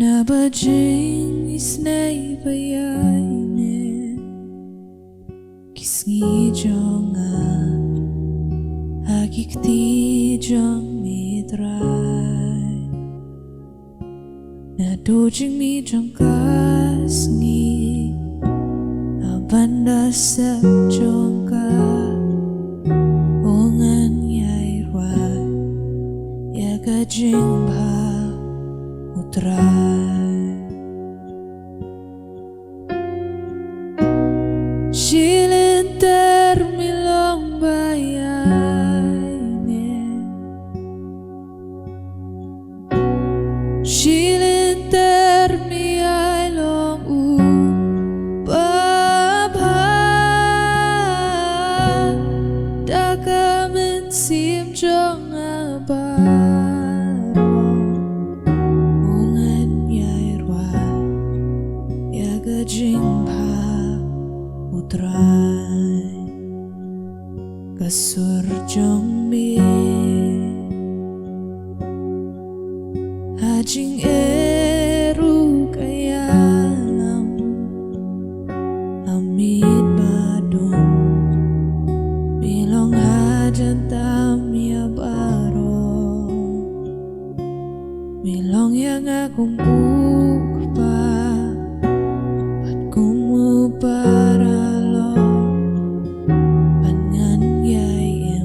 Nabajing isnay bayayne Kisngi jongan Hagikti jong mi Trai Nadojing mi jong kasngi Abanda sep jong ka Ngan yai Rwai Yaga Jingbha Trai Shilinter milong bayayne Shilinter miyay long baba Dakamen sim jong abaro Jingbha Trai Kasur jong mi Hajing eru kayalam Amit badung Bilong hajan tamya baro Bilong yang akong bukpa para lo Ngan yai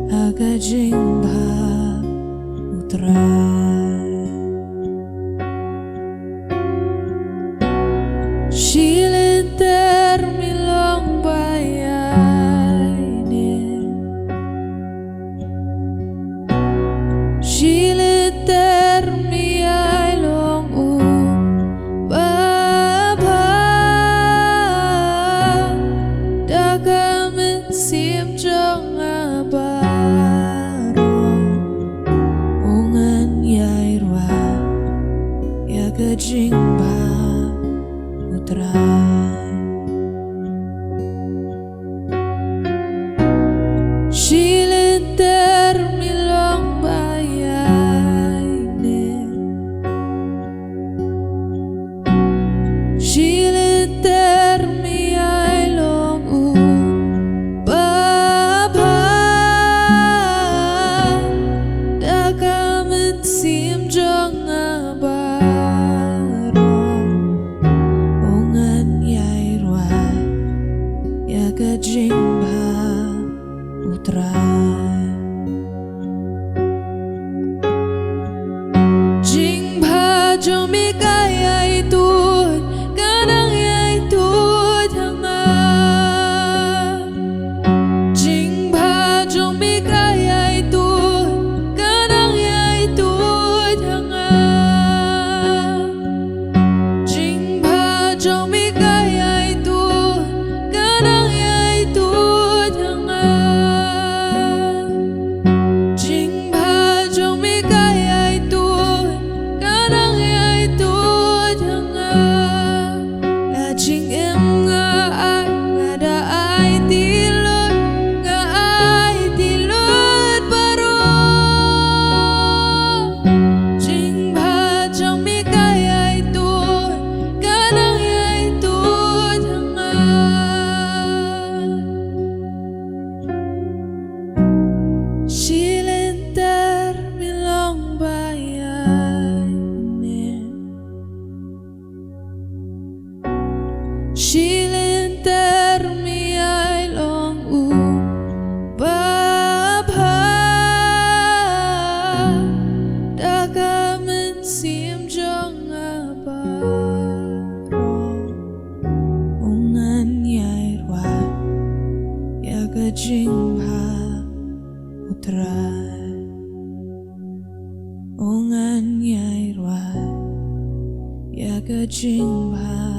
Aga Jingbha Trai Shilinter milong bayayne Shilinter miyay long sim jong abaro Ngan yai Rwai Yaga Jingbha Trai Shilinter milong bayayne Shilinter miyay long sim jong abaro Ngan yai Rwai Yaga Jingbha Trai Jingbha jong mi kayay tut Kanang yai tut hanga Jingbha jong mi kayay tut Kanang yai tut hanga Jingbha jong mi kayay tut Kanang yai tut hanga Jingbha jong mi kayay tut Kanang yai tut hanga La jing em nga da ai tilot Nga ai tilot baro Jingbha jong mi kayay tut Kanang yai tut hanga Shilinter milong bayayne Shilinter miyay long baba Dakamen sim jong abaro Ngan yai Rwai Yaga Jingbha Trai Ngan yai Rwai Yaga Jingbha